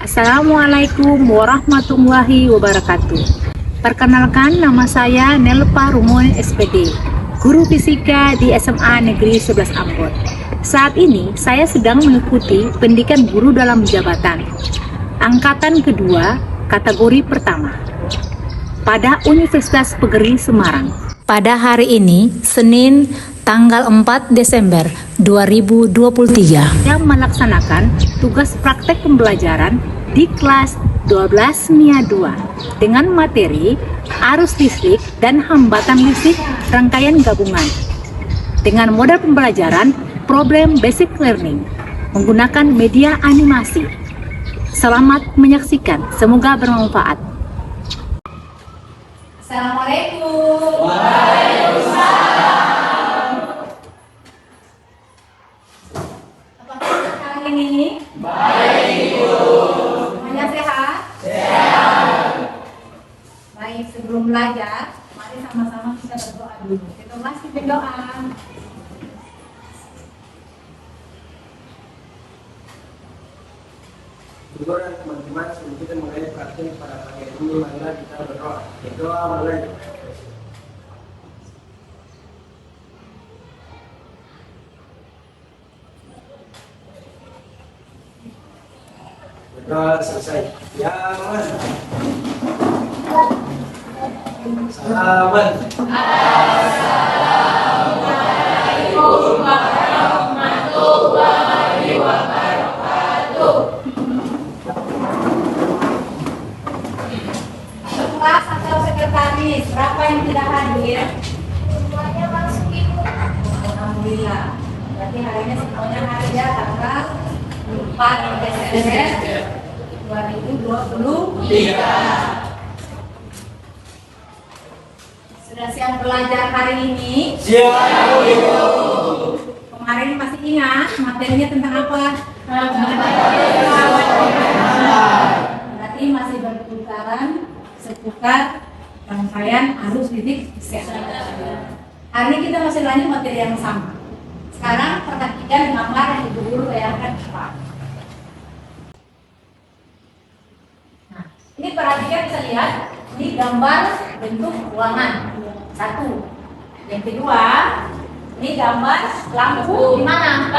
Assalamualaikum warahmatullahi wabarakatuh. Perkenalkan, nama saya Nelpa Rumon SPD, guru fisika di SMA Negeri 11 Ambon. Saat ini saya sedang mengikuti pendidikan guru dalam jabatan angkatan kedua kategori pertama pada Universitas Pegeri Semarang. Pada hari ini, Senin tanggal 4 Desember 2023, yang melaksanakan tugas praktek pembelajaran di kelas 12 MIA 2 dengan materi arus listrik dan hambatan listrik rangkaian gabungan dengan modal pembelajaran problem basic learning menggunakan media animasi. Selamat menyaksikan, semoga bermanfaat. Assalamualaikum. Apa kabar hari ini? Baik, Ibu. Semuanya sehat? Sehat. Baik, sebelum belajar, mari sama-sama kita berdoa dulu. Kita masih berdoa. Ibu dan teman-teman, sebelum kita mulai praktek pada pagi ini, marilah kita berdoa. Berdoa mulai. Berdoa selesai. Ya aman. Salaman. Assalamualaikum warahmatullahi wabarakatuh. Kelas atau sekretaris, berapa yang tidak hadir? Semuanya masuk, Ibu. Alhamdulillah. Berarti hari ini semuanya hadir ya, tanggal 4 Desember 2023. Sudah siap belajar hari ini? Siap, Ibu. Kemarin masih ingat materinya tentang apa? Berarti masih berputaran seputar rangkaian arus listrik. Hari ini kita masih lanjut materi yang sama. Sekarang perhatikan gambar yang Ibu Guru bayangkan. Nah, ini perhatikan, bisa lihat ini gambar bentuk ruangan. Satu. Yang kedua, ini gambar lampu di mana?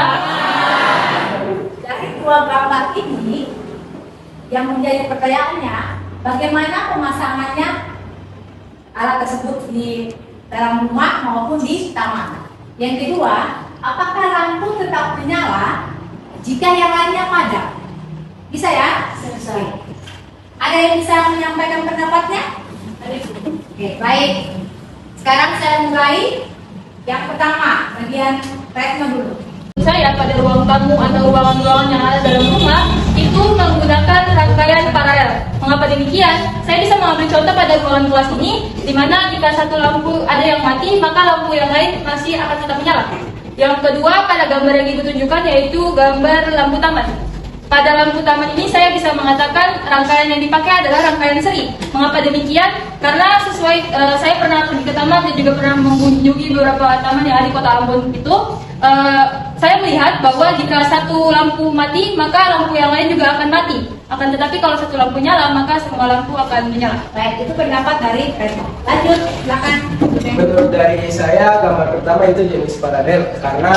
Dari dua gambar ini yang menjadi pertanyaannya, bagaimana pemasangannya alat tersebut di dalam rumah maupun di taman. Yang kedua, apakah lampu tetap menyala jika yang lainnya padam? Bisa ya? Selesai. Ada yang bisa menyampaikan pendapatnya? Oke, baik. Sekarang saya mulai. Yang pertama, bagian Retno dulu. Saya pada ruang tamu atau ruangan-ruangan yang ada dalam rumah itu menggunakan rangkaian paralel. Mengapa demikian? Saya bisa mengambil contoh pada ruangan kelas ini, di mana jika satu lampu ada yang mati, maka lampu yang lain masih akan tetap menyala. Yang kedua, pada gambar yang Ibu tunjukkan yaitu gambar lampu taman. Pada lampu taman ini saya bisa mengatakan rangkaian yang dipakai adalah rangkaian seri. Mengapa demikian? Karena sesuai saya pernah pergi ke taman dan juga pernah mengunjungi beberapa taman yang ada di kota Ambon itu. Saya melihat bahwa jika satu lampu mati, maka lampu yang lain juga akan mati. Akan tetapi kalau satu lampu nyala, maka semua lampu akan menyala. Baik, itu pendapat dari Retno. Lanjut, silakan. Menurut dari saya, gambar pertama itu jenis paralel karena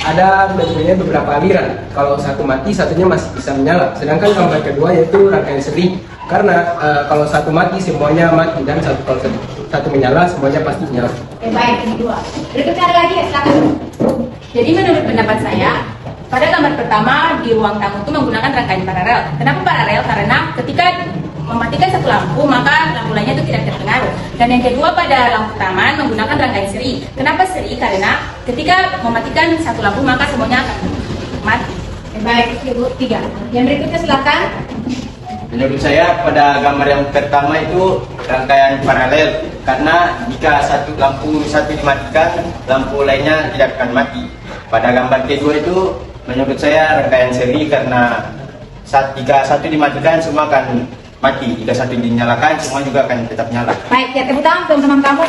ada bentuknya beberapa aliran. Kalau satu mati, satunya masih bisa menyala. Sedangkan gambar kedua yaitu rangkaian seri. Karena kalau satu mati, semuanya mati, dan kalau satu menyala, semuanya pasti menyala. Oke, baik, ini dua. Berikutnya ada lagi, silakan. Jadi menurut pendapat saya, pada gambar pertama di ruang tamu itu menggunakan rangkaian paralel. Kenapa paralel? Karena ketika mematikan satu lampu, maka lampu lainnya itu tidak terpengaruh. Dan yang kedua, pada lampu taman menggunakan rangkaian seri. Kenapa seri? Karena ketika mematikan satu lampu, maka semuanya akan mati. Oke, baik, Ibu. 3. Yang berikutnya silakan. Menurut saya pada gambar yang pertama itu rangkaian paralel karena jika satu lampu dimatikan, lampu lainnya tidak akan mati. Pada gambar kedua itu menurut saya rangkaian seri karena jika satu dimatikan semua akan mati, jika satu dinyalakan semua juga akan tetap nyala. Baik, ya tepuk tangan teman-teman kamu.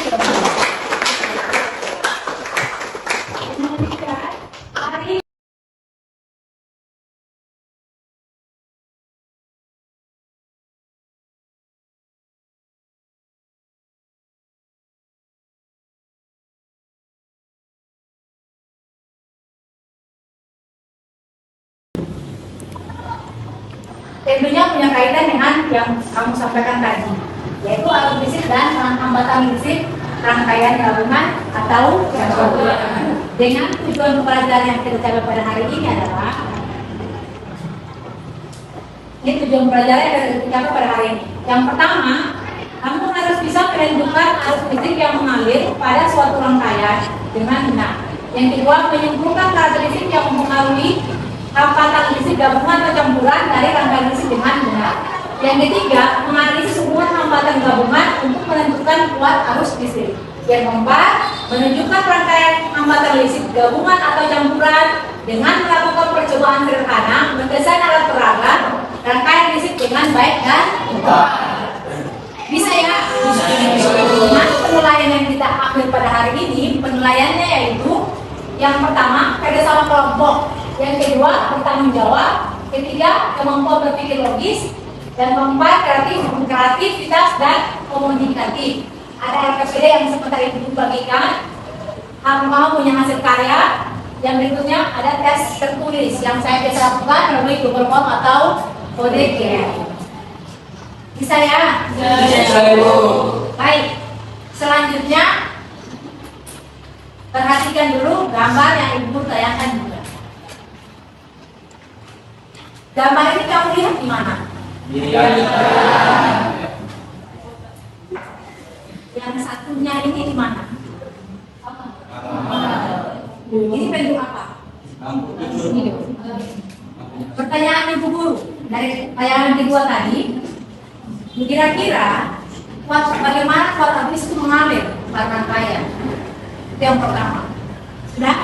tentunya punya kaitan dengan yang kamu sampaikan tadi, yaitu arus listrik dan hambatan listrik rangkaian gabungan atau yang suatu. Dengan tujuan pembelajaran yang kita capai pada hari ini adalah tujuan pembelajaran yang kita capai pada hari ini. Yang pertama, kamu harus bisa menentukan arus listrik yang mengalir pada suatu rangkaian dengan benar. Yang kedua, menyimpulkan karakteristik yang mempengaruhi hambatan listrik gabungan atau campuran dari rangkaian listrik dengan benar. Yang ketiga, menganalisis hubungan hambatan gabungan untuk menentukan kuat arus listrik. Yang keempat, menunjukkan rangkaian hambatan listrik gabungan atau campuran dengan melakukan percobaan sederhana mendesain alat peraga rangkaian listrik dengan baik dan benar. Bisa ya? Nah, penilaian yang kita ambil pada hari ini, penilaiannya yaitu yang pertama, kerjasama kelompok. Yang kedua, bertanggung jawab. Ketiga, kemampuan berpikir logis. Dan keempat, kreativitas dan komunikatif. Ada RKPD yang sebentar itu bagikan. Kamu punya hasil karya. Yang berikutnya ada tes tertulis yang saya biasa lakukan melalui Google Form atau kode QR. Bisa ya? Bisa, Bu. Baik. Selanjutnya, perhatikan dulu gambar yang Ibu tayangkan juga. Gambar ini kamu lihat di mana? Yang satunya ini di mana? Ini bentuk apa? Pertanyaan Ibu Guru dari tayangan kedua tadi, kira-kira bagaimana kuat arus itu mengalir pada rangkaian? Itu yang pertama. Sudah?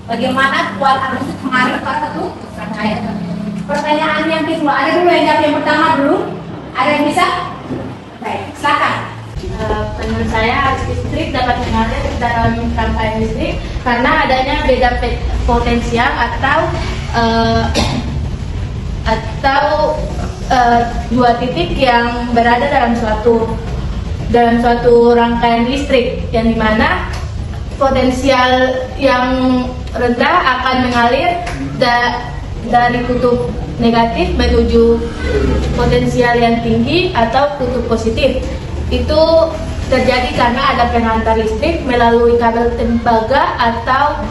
Bagaimana kuat arus itu mengalir pada satu rangkaian? Pertanyaan yang kedua, ada dulu yang jawab yang pertama dulu. Ada yang bisa? Baik, silakan. Menurut saya arus listrik dapat mengalir dalam rangkaian listrik karena adanya beda potensial atau dua titik yang berada dalam suatu rangkaian listrik, yang dimana potensial yang rendah akan mengalir dari kutub negatif menuju potensial yang tinggi atau kutub positif. Itu terjadi karena ada penghantar listrik melalui kabel tembaga atau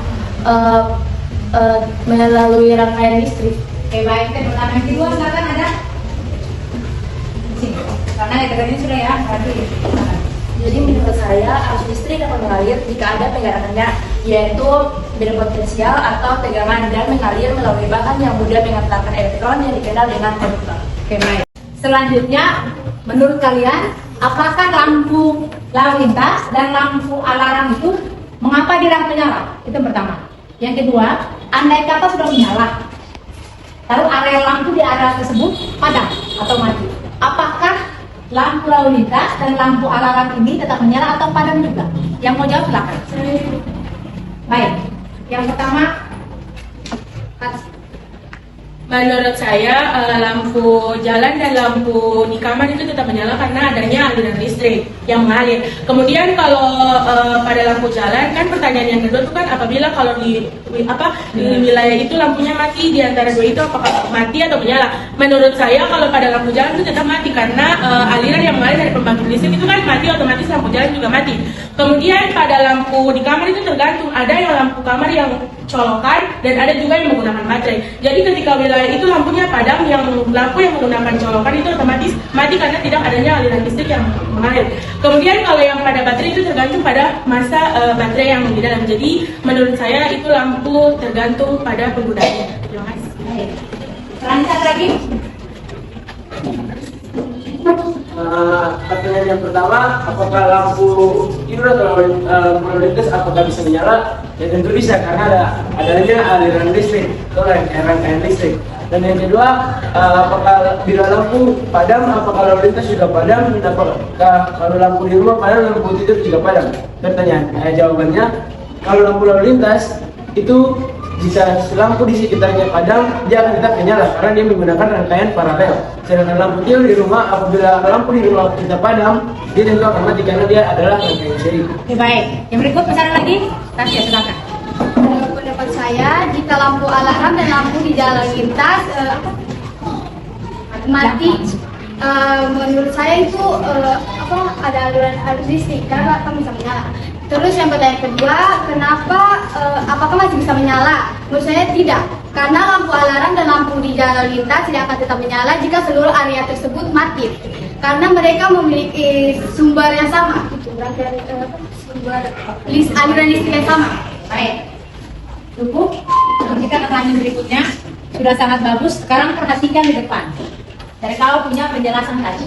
melalui rangkaian listrik. Oke, baik. Pertanyaan yang kedua, silakan ada. Sini. Karena yang tadi sudah ya, berarti. Jadi menurut saya arus listrik akan mengalir jika ada penggerakannya, yaitu beda potensial atau tegangan, dan mengalir melalui bahan yang mudah mengantarkan elektron yang dikenal dengan konduktor. Oke, baik. Selanjutnya, menurut kalian, apakah lampu lalu lintas dan lampu alarm itu mengapa dirang menyala? Itu yang pertama. Yang kedua, andai kata sudah menyala, lalu area lampu di area tersebut padam atau mati, apakah lampu lalu lintas dan lampu alarm ini tetap menyala atau padam juga? Yang mau jawab silakan. Baik. Yang pertama, Menurut saya lampu jalan dan lampu di kamar itu tetap menyala karena adanya aliran listrik yang mengalir. Kemudian kalau pada lampu jalan kan pertanyaan yang kedua itu kan apabila kalau di wilayah itu lampunya mati, di antara dua itu apakah mati atau menyala? Menurut saya kalau pada lampu jalan itu tetap mati karena aliran yang mengalir dari pembangkit listrik itu kan mati, otomatis lampu jalan juga mati. Kemudian pada lampu di kamar itu tergantung, ada yang lampu kamar yang colokan dan ada juga yang menggunakan baterai. Jadi ketika wilayah itu lampunya padam, yang lampu yang menggunakan colokan itu otomatis mati karena tidak adanya aliran listrik yang mengalir. Kemudian kalau yang pada baterai itu tergantung pada masa baterai yang di dalam. Jadi menurut saya itu lampu tergantung pada penggunaannya. Terima kasih. lanjut lagi. Pertanyaan yang pertama, apakah lampu tidur atau lalu lintas apakah bisa menyala? Ya tentu bisa karena adanya aliran listrik atau rangkaian listrik. Dan yang kedua, apakah bila lampu padam, apakah lalu lintas juga padam? Apakah kalau lampu di rumah padam, lampu tidur juga padam? Pertanyaan, jawabannya, kalau lampu lalu lintas itu jika lampu di sekitarnya padam, dia akan tetap menyala karena dia menggunakan rangkaian paralel. Sedangkan lampu tidur di rumah, apabila lampu di rumah kita padam, dia tentu akan mati karena dia adalah rangkaian seri. Oke, baik. Yang berikut pesanan lagi, Tasya silakan. Menurut pendapat saya, jika lampu alarm dan lampu di jalan lintas mati. Menurut saya itu ada aliran arus listrik karena akan bisa menyala. Terus yang pertanyaan kedua, kenapa apakah masih bisa menyala? Menurut saya tidak, karena lampu alarm dan lampu di jalan lintas tidak akan tetap menyala jika seluruh area tersebut mati, karena mereka memiliki sumber yang sama, aliran listrik yang sama. Baik, cukup. Kita ke pertanyaan berikutnya. Sudah sangat bagus. Sekarang perhatikan di depan. Dari kau punya penjelasan tadi.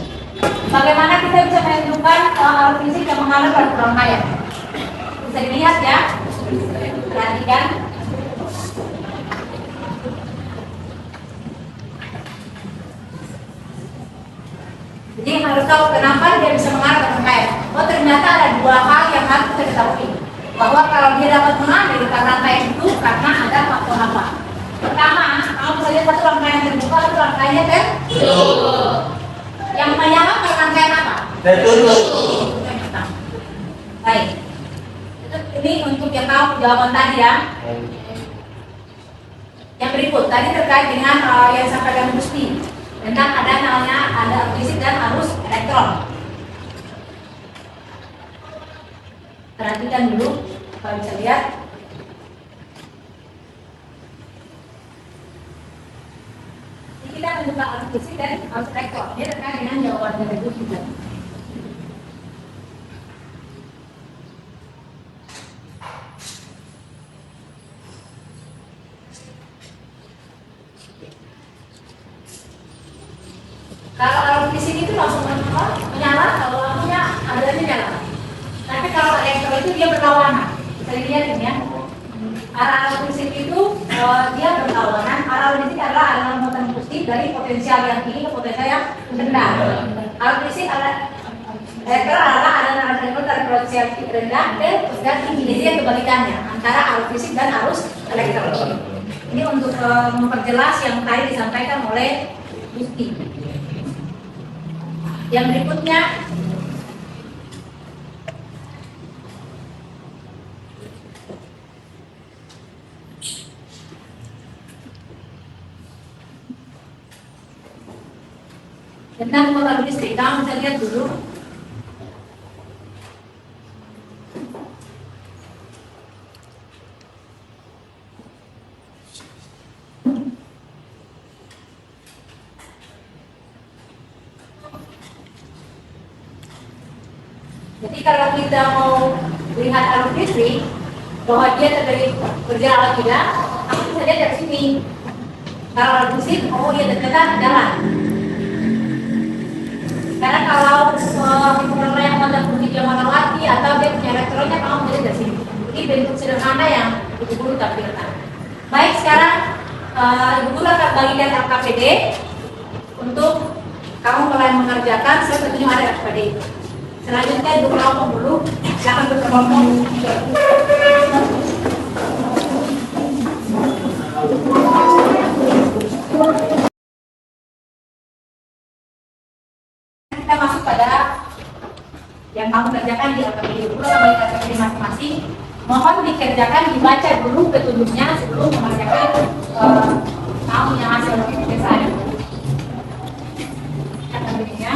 Bagaimana kita bisa menentukan arus listrik yang mengalir pada rangkaian? Bisa dilihat ya. Perhatikan. Jadi harus tahu kenapa dia bisa mengalir pada rangkaian. Oh, ternyata ada dua hal yang harus kita ketahui. Bahwa kalau dia dapat mengalir di rangkaian itu karena ada faktor apa? Pertama, kalau bisa lihat satu rangkaian terbuka, satu rangkaiannya tertutup. Yang menyala rangkaian apa? Tertutup. Baik. Ini untuk yang tahu jawaban tadi ya. Yang berikut tadi terkait dengan yang disampaikan Gusti tentang ada fisik dan arus elektron. Perhatikan dulu, kalau bisa lihat. Kita mencoba arus fisik dan arus elektron. Dia terkait dengan jawaban dari Gusti tadi. Kalau arus fisik itu langsung menyala, kalau lampunya adanya nyala. Tapi kalau elektron itu dia berlawanan. Bisa dilihat ini ya. Arah arus listrik itu dia berlawanan. Arah listrik adalah aliran muatan positif dari potensial yang tinggi ke potensial yang rendah. Arus listrik elektron adalah aliran elektron dari potensial rendah ke potensial tinggi. Jadi yang kebalikannya antara arus listrik dan arus elektron. Ini untuk memperjelas yang tadi disampaikan oleh Gusti. Yang berikutnya, tentang motor listrik. Kamu bisa lihat dulu. Jadi kalau kita mau lihat arus listrik bahwa dia terjadi berjalan atau tidak, aku bisa lihat dari sini. Kalau arus listrik, oh dia ternyata jalan. Karena kalau mikrolet yang motor musik yang warna-warni atau dia punya elektronnya, kamu bisa lihat dari sini. Ini bentuk sederhana yang Ibu Guru tampilkan. Baik, sekarang Ibu Guru akan bagikan LKPD untuk kamu mulai mengerjakan. Saya tentunya ada LKPD itu. Selanjutnya Ibu kelompok dulu, silakan berkelompok. Kita masuk pada yang kamu kerjakan di LKPD. Ibu akan bagi LKPD masing-masing. Mohon dikerjakan, dibaca dulu petunjuknya sebelum mengerjakan kamu yang hasil pemeriksaan. LKPD-nya.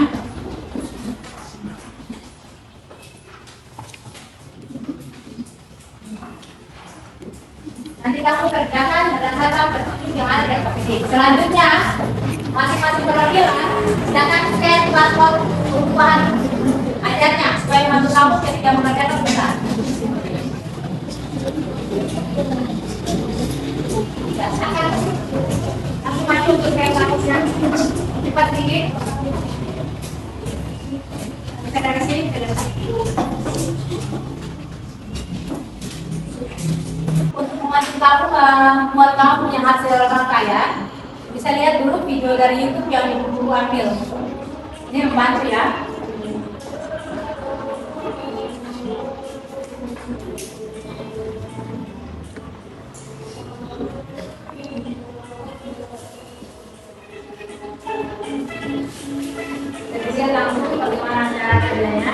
Nanti kamu kerjakan berdasarkan petunjuk yang ada di LKPD. Selanjutnya, masing-masing perwakilan silakan scan platform perubahan ajarnya supaya membantu kamu ketika mengerjakan benar. Ya, silakan. Aku maju untuk scan platformnya. Cepat sedikit. Bisa dari sini, ke sini. Untuk membuat kamu punya hasil rangkaian, bisa lihat dulu video dari YouTube yang Ibu Guru ambil. Ini membantu ya. Jadi lihat langsung bagaimana cara kerjanya.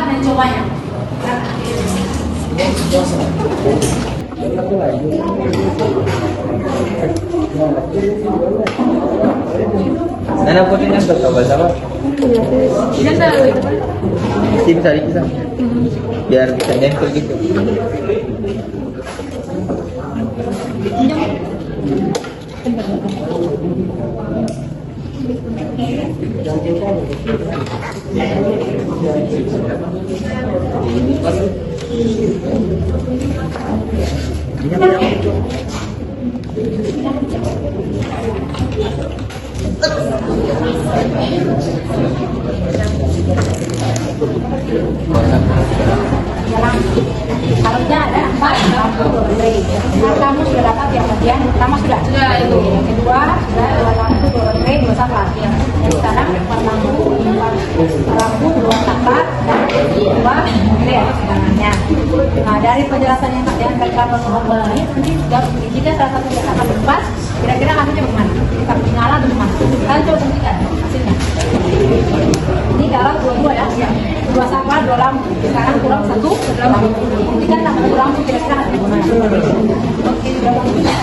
mencobanya. Nana putihnya berapa sama? Bisa dipisah. Biar bisa nempel gitu. Harusnya ada 4 lampu Broadway. Nah, kamu sudah dapat yang bagian pertama sudah. itu. Yang kedua sudah 2 lampu Broadway, 2 saklar. Yang sekarang 4 lampu, 2 saklar dan 2 baterai atau cadangannya. Nah, dari penjelasan yang tadi kamu ngomong ini, nanti jika salah satu akan lepas, kira-kira hasilnya bagaimana? Tetap menyala atau bagaimana? Kalian coba buktikan hasilnya. Ini kalau 2 ya, 2 saklar, 2 lampu. Sekarang kurang 1 lampu. Buktikan tambah 1 lampu, kira-kira hasilnya bagaimana? Oke, sudah lampunya.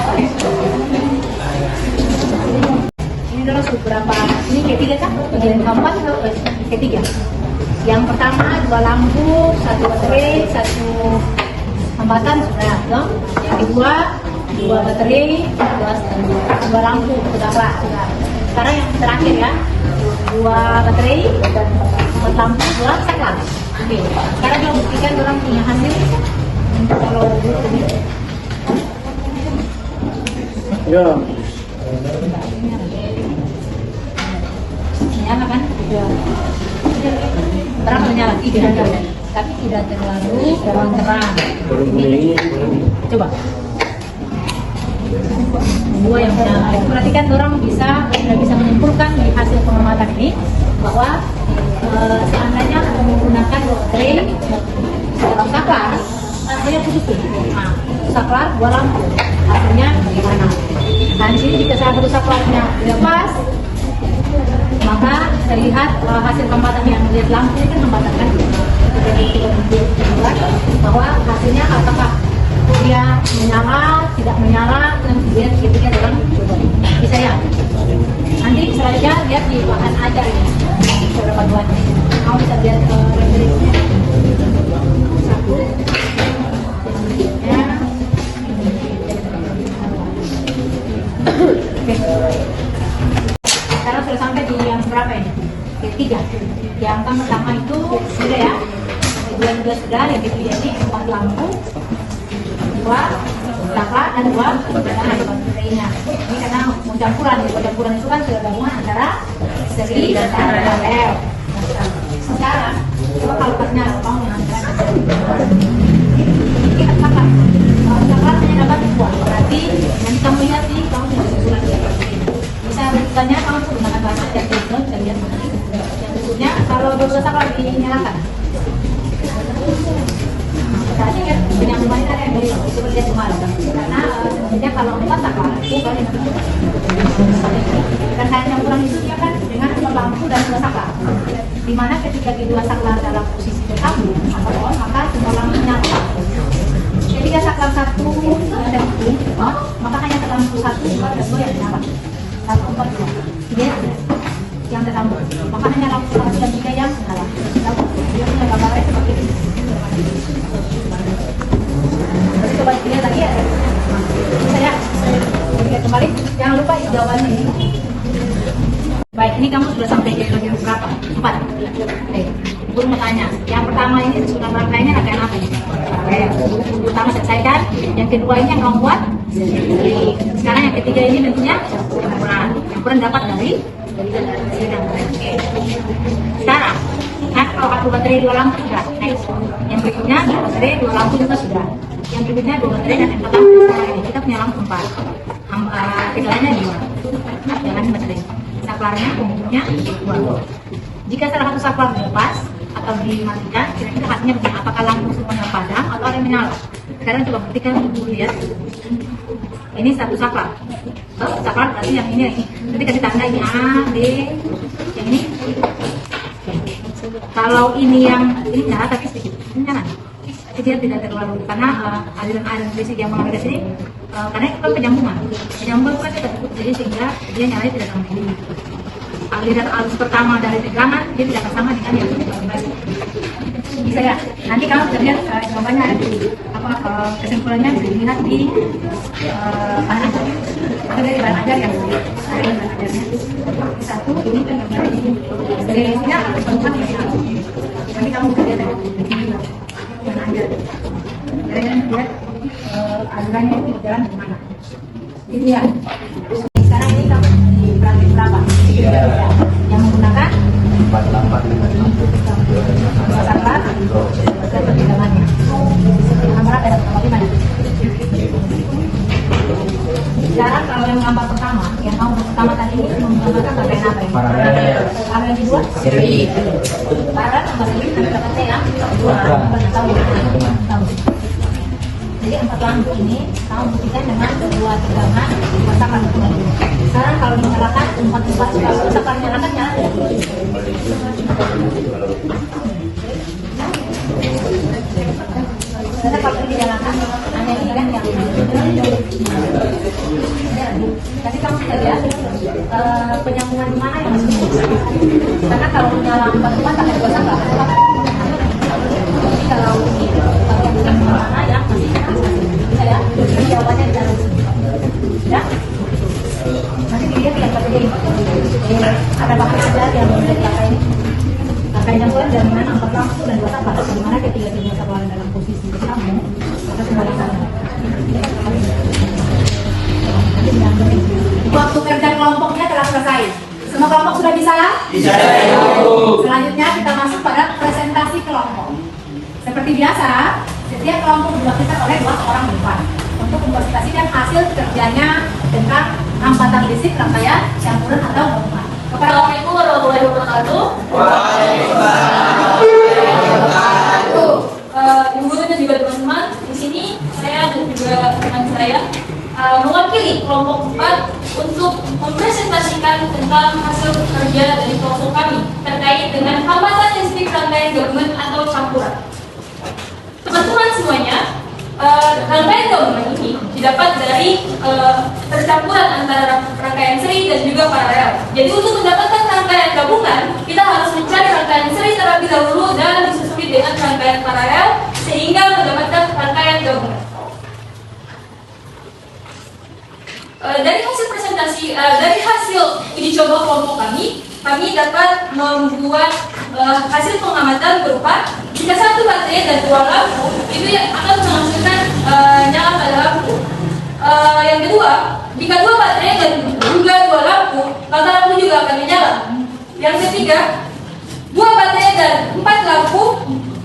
Ini adalah beberapa, ini ketiga kan? Yang keempat atau ketiga? Yang pertama 2 lampu, 1 baterai, 1 hambatan sudah, dong. Yang kedua 2 baterai, 2 lampu sudah. Sekarang yang terakhir ya, 2 baterai dan 4 lampu, 2 saklar. Oke. Sekarang kita buktikan orang punya hasil. Kalau ini. Ya. Nyala kan? Ya. Terang menyala, tapi tidak terlalu terang. Coba. 2 yang menyala. Perhatikan orang sudah bisa menyimpulkan dari hasil pengamatan ini bahwa seandainya menggunakan baterai dalam saklar, hasilnya putus tuh. Nah, saklar 2 lampu, hasilnya gimana? Nah, di sini jika salah satu saklarnya tidak pas, maka terlihat hasil hambatan yang melihat lampu ini kan hambatan kan, jadi bahwa hasilnya apakah dia menyala, tidak menyala, dan kemudian ketika dalam bisa ya. Nanti selanjutnya lihat di bahan ajar ya, beberapa buat. Kamu bisa lihat referensinya. 1 ya. Oke. Sekarang sudah sampai di yang berapa ini? Ketiga. Yang pertama itu sudah ya. Yang kedua sudah, yang ketiga ini 4 lampu, 2 saklar dan 2 baterainya. Ini karena mau campuran itu kan sudah gabungan antara seri dan paralel. Sekarang coba kalau pasnya mau yang antara ini kan saklar. Saklar hanya dapat 2. Berarti nanti kamu lihat nih, kamu sudah kesimpulan bisa bentukannya kamu menggunakan bahasa yang bisa lihat nanti. Yang berikutnya kalau 2 saklar dinyalakan. Berarti kan yang kemarin ada yang seperti yang kemarin karena sebenarnya kalau 4 saklar itu kan yang dan saya campuran itu dia kan dengan 2 lampu dan 2 saklar, dimana ketika di 2 saklar dalam posisi bergabung atau on, maka semua lampu nyala. Ketika saklar 1 ada on, maka hanya lampu 1 dan 2 yang nyala. 1, 4, 2 yang terlambat, maka hanya lampu 1 dan 3 yang nyala. Dia punya gambarnya seperti ini. Terus coba dilihat lagi ya. Saya lihat kembali. Jangan lupa jawabannya ini. Baik, ini kamu sudah sampai ke bagian berapa? 4. Ibu mau tanya. Yang pertama ini sudah rangkaiannya rangkaian apa ini? Yang pertama selesaikan. Yang kedua ini yang kamu buat. Sekarang yang ketiga ini tentunya campuran. Campuran dapat dari sidang. Sekarang kan kalau 1 baterai 2 lampu sudah. Next. Yang berikutnya 2 baterai 2 lampu juga sudah. Yang berikutnya 2 baterai dan 4 lampu. Sekarang ini kita punya lampu 4. Kendalanya 2. Jangan baterai. Saklarnya bentuknya 2. Jika salah satu saklar dilepas atau dimatikan, kira-kira hasilnya begini. Apakah lampu semuanya padam atau ada yang menyala? Sekarang coba buktikan dulu, lihat. Ini 1 saklar. Saklar berarti yang ini. Nanti kasih tanda ini A, B, yang ini. Kalau ini yang ini nyala tapi sedikit nyala, tapi dia tidak terlalu karena aliran listrik yang mengalir ke sini karena itu kan penyambungan kan tidak cukup, jadi sehingga dia nyala tidak sama ini. Aliran arus pertama dari tegangan dia tidak sama dengan yang kedua. Bisa ya? Nanti kamu bisa lihat jawabannya ada di kesimpulannya bisa dilihat di bahan ajar atau dari bahan ajar yang dari bahan ajarnya satu ini kan gambar ini sebenarnya nanti kamu bisa lihat ya bahan ajar jadi lihat alirannya itu jalan di mana ini ya. Sekarang ini kamu di praktik berapa yang menggunakan sasaran atau tegangannya nomor ada di mana. Sekarang kalau yang gambar pertama yang kamu pertama tadi ini menggambarkan rangkaian apa ya? Kalau yang kedua seri para nomor ini nanti ya dua tahu. Jadi 4 lampu ini kamu buktikan dengan 2 tegangan masakan. Sekarang kalau dinyalakan 4 kalau masakan nyalakan nyala. Karena kalau dinyalakan hanya ini kan yang jadi kamu bisa lihat penyambungan di mana yang masuk. Karena kalau nyala 4 akan dua sangka. Jadi kalau ini yang mana ya masih bisa ya. Jadi jawabannya di dalam sini. Ya. Nanti dilihat yang pada jadi ada bahan ajar yang menjadi langkah ini. Langkah campuran dari mana 4 lampu dan 2 sangka. Di mana ketiga-tiganya terlalu dalam posisi kamu maka kembalikan. Waktu kerja kelompoknya telah selesai. Semua kelompok sudah bisa? Bisa. Selanjutnya kita masuk pada presentasi kelompok. Seperti biasa, setiap kelompok diwakilkan oleh 2 orang depan untuk mempresentasikan hasil kerjanya tentang hambatan listrik rangkaian campuran atau gabungan. Assalamualaikum warahmatullahi wabarakatuh. Ibu guru dan juga teman-teman, di sini saya dan juga teman saya mewakili kelompok 4 untuk mempresentasikan tentang hasil kerja dari kelompok kami terkait dengan hambatan listrik rangkaian gabungan atau campuran. Teman-teman semuanya, rangkaian gabungan ini didapat dari percampuran antara rangkaian seri dan juga paralel. Jadi untuk mendapatkan rangkaian gabungan, kita harus mencari rangkaian seri terlebih dahulu dan disusuli dengan rangkaian paralel sehingga mendapatkan rangkaian gabungan. Dari hasil presentasi, dari hasil uji coba kelompok kami dapat membuat hasil pengamatan berupa jika satu baterai dan 2 lampu itu akan menghasilkan nyala pada lampu. Yang kedua, jika 2 baterai dan juga 2 lampu, maka lampu juga akan menyala. Yang ketiga, 2 baterai dan 4 lampu 1,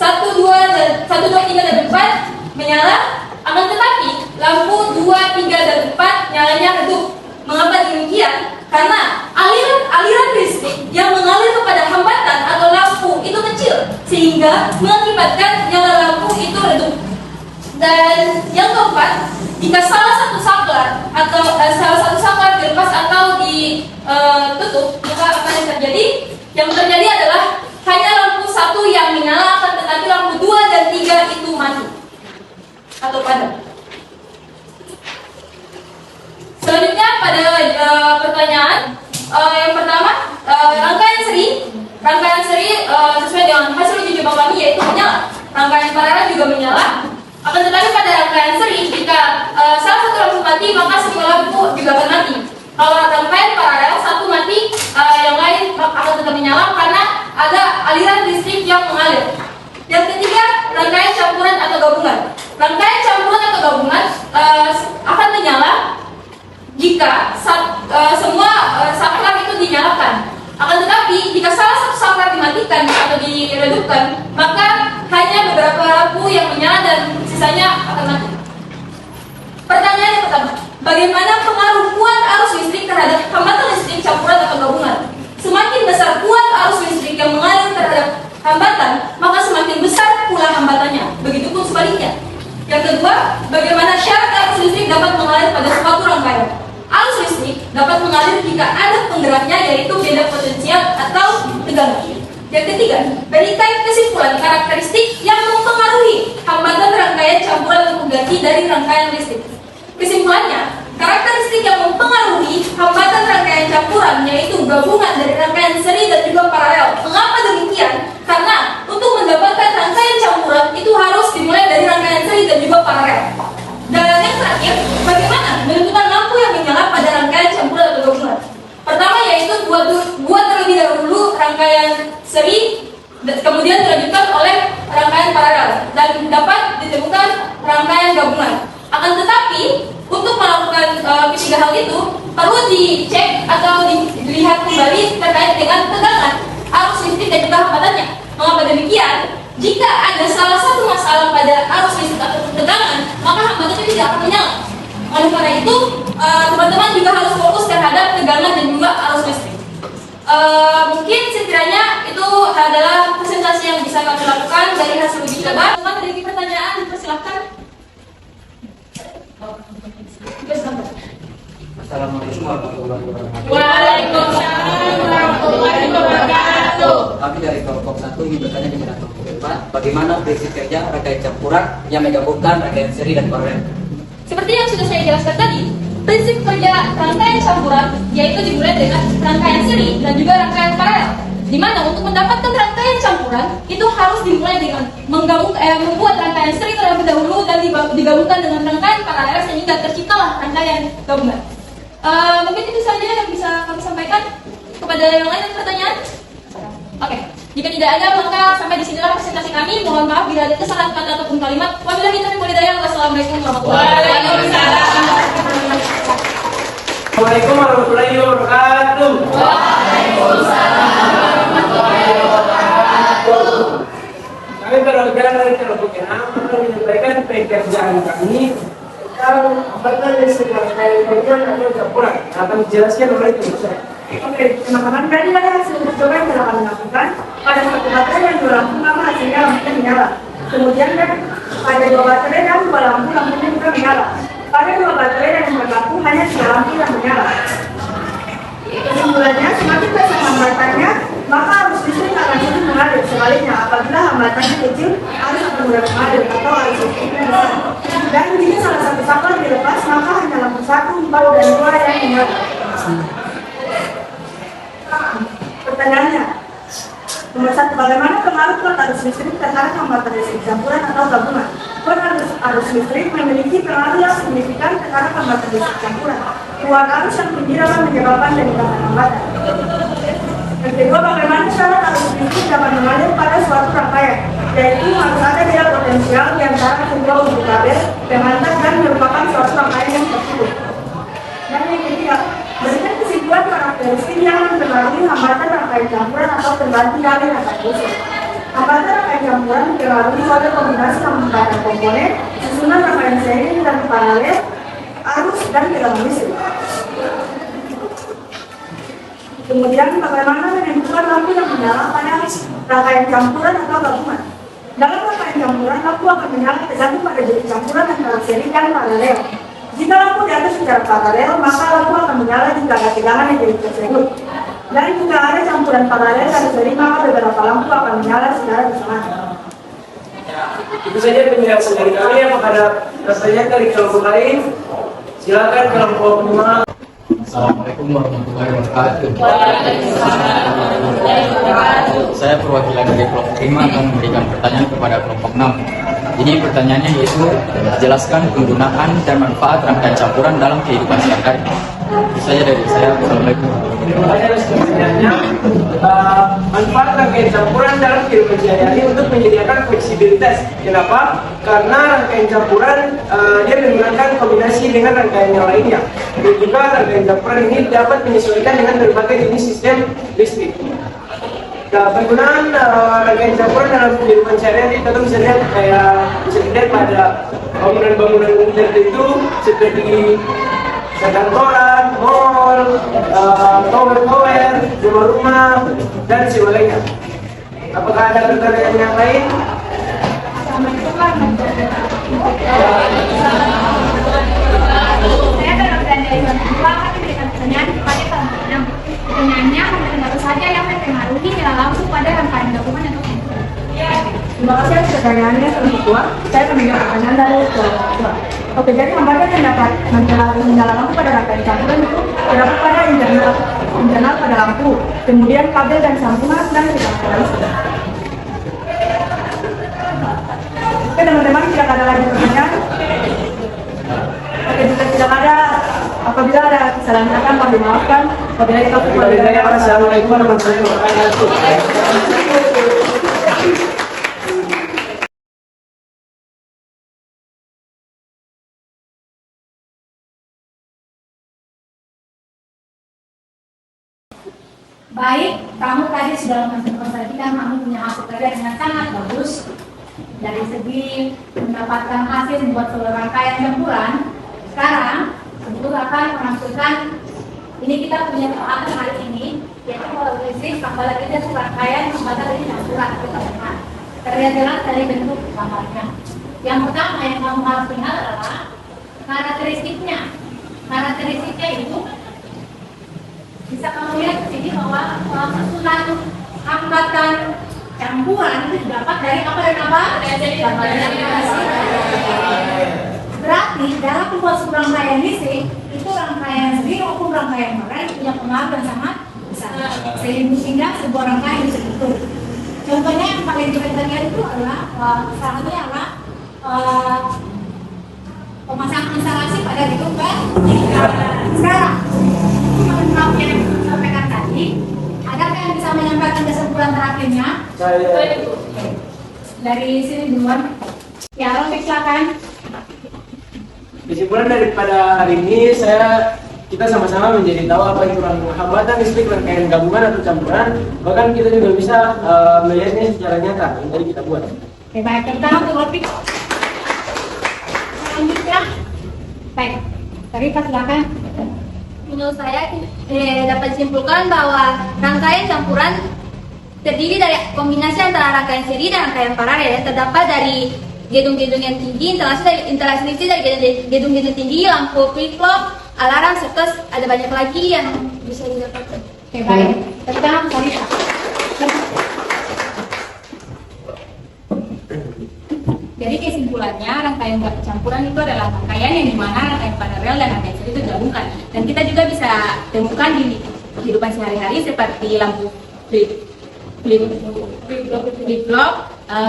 2, 3 dan 4 menyala. Akan tetapi lampu 2, 3 dan 4 nyalanya redup. Mengapa demikian? Karena aliran listrik yang mengalir kepada hambatan atau lampu itu kecil sehingga mengakibatkan nyala lampu itu redup. Dan yang keempat, jika salah satu saklar dilepas atau ditutup, maka apa yang terjadi? Yang terjadi adalah hanya lampu 1 yang menyala, akan tetapi lampu 2 dan 3 itu mati atau padam. Selanjutnya pada pertanyaan yang pertama, rangkaian seri sesuai dengan hasil uji coba kami yaitu menyala. Rangkaian paralel juga menyala. Akan tetapi pada rangkaian seri jika salah satu lampu mati maka semua lampu juga akan mati. Kalau rangkaian paralel satu mati, yang lain akan tetap menyala karena ada aliran listrik yang mengalir. Yang ketiga, rangkaian campuran atau gabungan. Rangkaian campuran atau gabungan akan menyala jika semua saklar itu dinyalakan. Akan tetapi jika salah satu saklar dimatikan atau diredupkan, maka hanya beberapa lampu yang menyala dan sisanya akan mati. Pertanyaan yang pertama, bagaimana pengaruh kuat arus listrik terhadap hambatan listrik campuran atau gabungan? Semakin besar kuat arus listrik yang mengalir terhadap hambatan, maka semakin besar pula hambatannya. Begitupun sebaliknya. Yang kedua, bagaimana syarat arus listrik dapat mengalir pada suatu rangkaian? Arus listrik dapat mengalir jika ada penggeraknya, yaitu beda potensial atau tegangan. Yang ketiga, berikan kesimpulan karakteristik yang mempengaruhi hambatan rangkaian campuran dan pengganti dari rangkaian listrik. Kesimpulannya, karakteristik yang mempengaruhi hambatan rangkaian campuran yaitu gabungan dari rangkaian seri dan juga paralel. Mengapa demikian? Karena untuk mendapatkan rangkaian campuran itu harus dimulai dari rangkaian seri dan juga paralel. Dan yang terakhir, bagaimana menentukan lampu yang menyala pada rangkaian campuran atau gabungan? Pertama yaitu buat terlebih dahulu rangkaian seri, kemudian dilanjutkan oleh rangkaian paralel dan dapat ditemukan rangkaian gabungan. Akan tetapi untuk melakukan ketiga hal itu perlu dicek atau dilihat kembali terkait dengan tegangan, arus listrik dan juga hambatannya. Mengapa demikian? Jika ada salah satu masalah pada arus listrik atau tegangan, maka hambatan itu tidak akan menyala. Oleh karena itu, teman-teman juga harus fokus terhadap tegangan dan juga arus listrik. Mungkin sekiranya itu adalah presentasi yang bisa kami lakukan dari hasil uji coba. Teman memiliki pertanyaan, dipersilahkan. Assalamualaikum warahmatullahi wabarakatuh. Waalaikumsalam warahmatullahi wabarakatuh. Kami dari kelompok 1 ingin bertanya kepada kelompok 4, bagaimana prinsip kerja rangkaian campuran yang menggabungkan rangkaian seri dan paralel? Seperti yang sudah saya jelaskan tadi, prinsip kerja rangkaian campuran yaitu dimulai dengan rangkaian seri dan juga rangkaian paralel. Di mana untuk mendapatkan rangkaian campuran itu harus dimulai dengan membuat rangkaian seri terlebih dahulu dan digabungkan dengan rangkaian paralel sehingga terciptalah rangkaian gabungan. Mungkin itu saja yang bisa kami sampaikan. Kepada yang lain ada pertanyaan? Oke. Jika tidak ada, maka sampai di sinilah presentasi kami. Mohon maaf bila ada kesalahan kata ataupun kalimat. Wabillahi taufiq wal hidayah. Wassalamualaikum warahmatullahi wabarakatuh. Assalamualaikum warahmatullahi wabarakatuh. Kami perwakilan dari kelompok 6 akan menyampaikan pekerjaan kami tentang hambatan listrik rangkaian gabungan atau campuran. Akan dijelaskan oleh teman saya. Oke, teman-teman, tadi ada hasil uji coba yang telah kami lakukan. Pada satu baterai yang dua lampu, maka hasilnya lampunya menyala. Kemudian kan pada dua baterai dan dua lampu, lampunya juga menyala. Pada dua baterai dan dua lampu, hanya 3 lampu yang menyala. Kesimpulannya, semakin besar hambatannya, maka arus listrik akan sulit mengalir. Sebaliknya, apabila hambatannya kecil, arus akan mudah mengalir atau arus listriknya besar. Dan jika salah satu saklar dilepas, maka hanya lampu 1, 4, dan 2 yang menyala. Pertanyaannya, nomor 1, bagaimana pengaruh kuat arus listrik terhadap hambatan listrik campuran atau gabungan? Kuat arus listrik memiliki pengaruh yang signifikan terhadap hambatan listrik campuran. Kuat arus yang tinggi dapat menyebabkan peningkatan hambatan. Yang kedua, bagaimana syarat arus listrik dapat mengalir pada suatu rangkaian, yaitu harus ada biaya potensial di antara kedua ujung kabel, pengantar dan merupakan suatu rangkaian yang tertutup. Dan yang ketiga, berikan kesimpulan karakteristik yang mempengaruhi hambatan rangkaian campuran atau pengganti dari rangkaian listrik. Hambatan rangkaian campuran dipengaruhi oleh kombinasi hambatan komponen, susunan rangkaian seri dan paralel, arus dan tegangan listrik. Kemudian bagaimana menentukan lampu yang menyala pada rangkaian campuran atau gabungan? Dalam rangkaian campuran, lampu akan menyala tergantung pada jenis campuran antara seri dan paralel. Jika lampu diatur secara paralel, maka lampu akan menyala jika ada tegangan yang jenis tersebut. Dan jika ada campuran paralel dan seri, maka beberapa lampu akan menyala secara bersamaan. Itu saja penjelasan dari kami. Apakah ada pertanyaan dari kelompok lain? Silakan kelompok 5. Assalamualaikum warahmatullahi wabarakatuh. Saya perwakilan dari kelompok 5 akan memberikan pertanyaan kepada kelompok 6. Jadi pertanyaannya yaitu jelaskan penggunaan dan manfaat rangkaian campuran dalam kehidupan sehari-hari. Itu saja dari saya. Assalamualaikum. Manfaat rangkaian campuran dalam kehidupan sehari-hari untuk menyediakan fleksibilitas. Kenapa? Karena rangkaian campuran dia menggunakan kombinasi dengan rangkaian yang lainnya. Dan juga rangkaian campuran ini dapat menyesuaikan dengan berbagai jenis sistem listrik. Nah, penggunaan rangkaian campuran dalam kehidupan sehari-hari kita bisa lihat pada bangunan-bangunan tertentu seperti kantoran, mall, tower, rumah-rumah, dan sebagainya. Apakah ada pertanyaan yang lain? Saya dalam pertanyaan kedua akan memberikan pertanyaan kepada kelompok 6. Pertanyaannya, komponen apa saja yang mempengaruhi nyala lampu pada rangkaian gabungan atau campuran? Terima kasih atas pertanyaannya, Sobat Ketua. Saya akan menjawab pertanyaan dari Sobat Ketua. Oke, jadi hambatan yang dapat menyala lampu pada rangkaian campuran itu terdapat pada internal pada lampu, kemudian kabel dan sambungan dan mekanisme. Oke, teman-teman, tidak ada lagi pertanyaan. Oke, jika tidak ada, apabila ada kesalahan kata, mohon dimaafkan. Wabillahi taufiq wal hidayah. Assalamualaikum warahmatullahi wabarakatuh. Baik, kamu tadi sudah memperhatikan kamu punya hasil kerja dengan sangat bagus. Dari segi mendapatkan hasil membuat seluruh rangkaian campuran. Sekarang, Ibu akan menampilkan ini kita punya peralatan hari ini, yaitu power listrik tambah lagi dan rangkaian membaca dari campuran atau gabungan. Terlihat jelas dari bentuk gambarnya. Yang pertama yang kamu harus ingat adalah karakteristiknya. Karakteristiknya itu bisa kamu lihat di sini bahwa susunan hambatan campuran itu dapat dari apa dan apa? Berarti dalam membuat sebuah rangkaian listrik itu rangkaian sendiri maupun rangkaian mereka punya pengaruh yang sangat besar sehingga sebuah rangkaian bisa diukur. Contohnya yang paling terlihat itu adalah salah satunya adalah pemasangan instalasi pada gedung sekarang. Menurut yang disampaikan tadi, adakah yang bisa menyampaikan kesimpulan terakhirnya? Saya. Dari sini duluan. Ya, Rofi silakan. Kesimpulan daripada hari ini kita sama-sama menjadi tahu apa itu hambatan listrik rangkaian gabungan atau campuran. Bahkan kita juga bisa melihatnya secara nyata yang tadi kita buat. Oke, baik. Pertama untuk Rofi. Selanjutnya, baik. Tarifah silakan. Menurut saya dapat disimpulkan bahwa rangkaian campuran terdiri dari kombinasi antara rangkaian seri dan rangkaian paralel. Terdapat dari gedung-gedung yang tinggi, instalasi listrik dari gedung-gedung tinggi, lampu flip-flop, alarm, serta ada banyak lagi yang bisa didapatkan. Oke, baik. Pertama, Tarifah. Jadi kesimpulannya rangkaian campuran itu adalah rangkaian yang dimana rangkaian paralel dan rangkaian seri itu digabungkan. Dan kita juga bisa temukan di kehidupan sehari-hari seperti lampu flip-flop,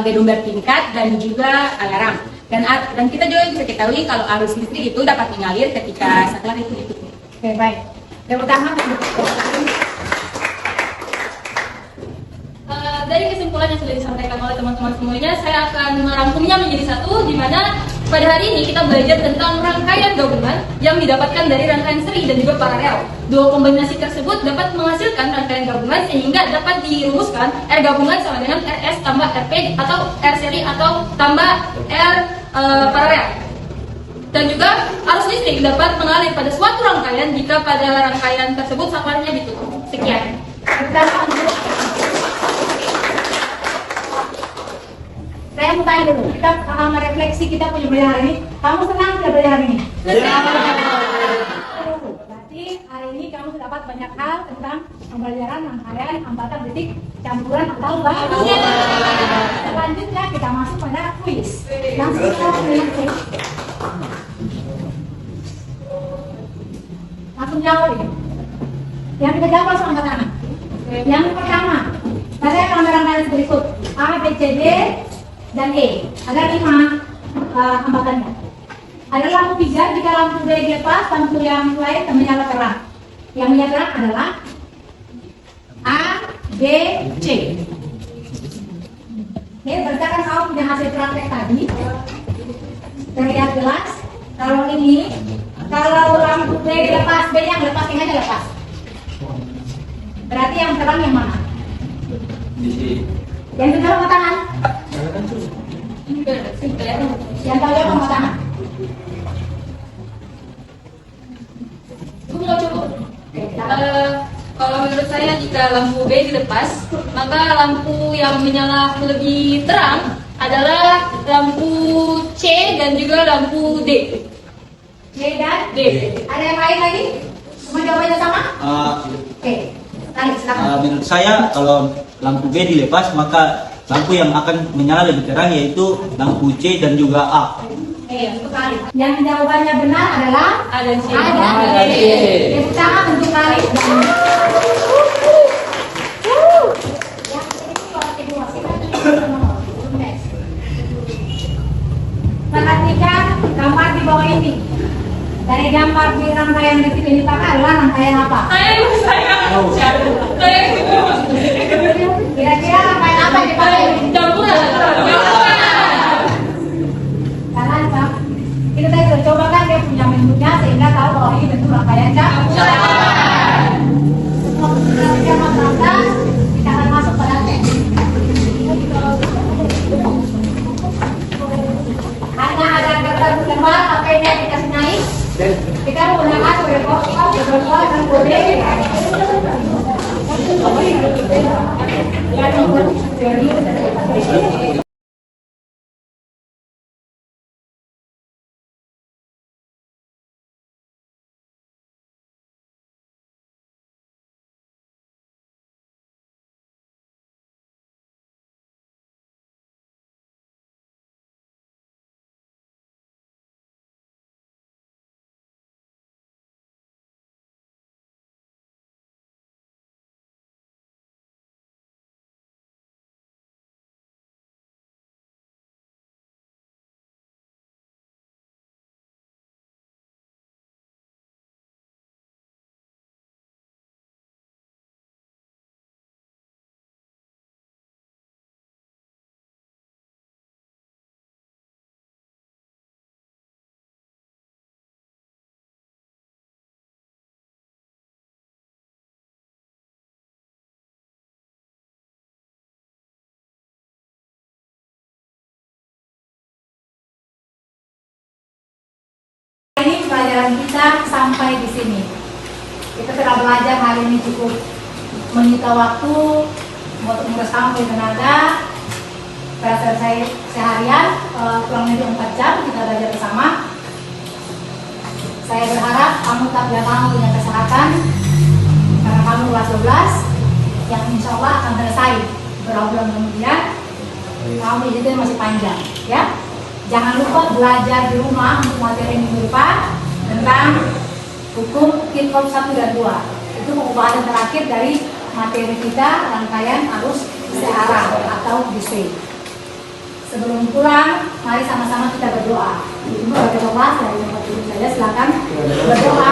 gedung bertingkat dan juga alarm. Dan kita juga bisa ketahui kalau arus listrik itu dapat mengalir ketika saklar itu ditutup. Oke, baik. Yang pertama, Dari kesimpulan yang sudah disampaikan oleh teman-teman semuanya, saya akan merangkumnya menjadi satu, di mana pada hari ini kita belajar tentang rangkaian gabungan yang didapatkan dari rangkaian seri dan juga paralel. Dua kombinasi tersebut dapat menghasilkan rangkaian gabungan sehingga dapat dirumuskan R gabungan sama dengan RS tambah RP atau R seri atau tambah R paralel. Dan juga arus listrik dapat mengalir pada suatu rangkaian jika pada rangkaian tersebut saklarnya ditutup. Sekian. saya mau tanya dulu, kita merefleksi kita punya belajar hari ini. Kamu senang tidak belajar hari ini? Berarti hari ini kamu dapat banyak hal tentang pembelajaran rangkaian hambatan listrik campuran atau gabungan. Selanjutnya kita masuk pada kuis. Langsung kita dengan kuis. Langsung jawab ya. Yang kita jawab langsung angkat tangan. Yang pertama, saya akan merangkai berikut A, B, C, D, dan E. Ada 5 hambatannya. Ada lampu pijar, jika lampu D dilepas, lampu yang lain menyala terang. Yang menyala terang adalah A, B, C. Oke, berdasarkan kamu punya hasil praktek tadi, terlihat jelas. Kalau ini, kalau lampu D dilepas, B yang lepas, ini aja lepas. Berarti yang terang yang mana? Yang kedua angkat tangan. Yang tahu yang angkat tangan. Kalau menurut saya jika lampu B dilepas, maka lampu yang menyala lebih terang adalah lampu C dan juga lampu D. C dan D. Ada yang lain lagi? Semua jawabannya sama? Oke. Naik, silakan. Menurut saya kalau lampu B dilepas maka lampu yang akan menyala lebih terang yaitu lampu C dan juga A. Untuk kali. Yang jawabannya benar adalah Ada C. ada C. Tepuk tangan untuk kali. Perhatikan gambar di bawah ini. Dari gambar di rangkaian detik ini adalah rangkaian apa? Ayo saya. Kira-kira rangkaian apa yang dipakai? Campuran. Jangan Pak. Kita tadi sudah coba kan dia punya bentuknya sehingga tahu bahwa ini bentuk rangkaian campuran. Setelah kita kita akan masuk pada teks. Hanya ada kertas lembar, apa ini yang dikasih naik? Kita menggunakan beberapa dan kode. Ini pelajaran kita sampai di sini. Kita telah belajar hari ini cukup menyita waktu, menguras sampai tenaga. Telah selesai seharian, kurang lebih 4 jam kita belajar bersama. Saya berharap kamu tetap jaga punya kesehatan karena kamu kelas 12 yang insya Allah akan selesai beberapa bulan kemudian. Kamu itu masih panjang, ya. Jangan lupa belajar di rumah untuk materi minggu depan tentang hukum kitab 1 dan 2. Itu pembahasan terakhir dari materi kita rangkaian arus sehara atau DC. Sebelum pulang, mari sama-sama kita berdoa. Itu berdoa dari tempat duduk saya, silakan berdoa.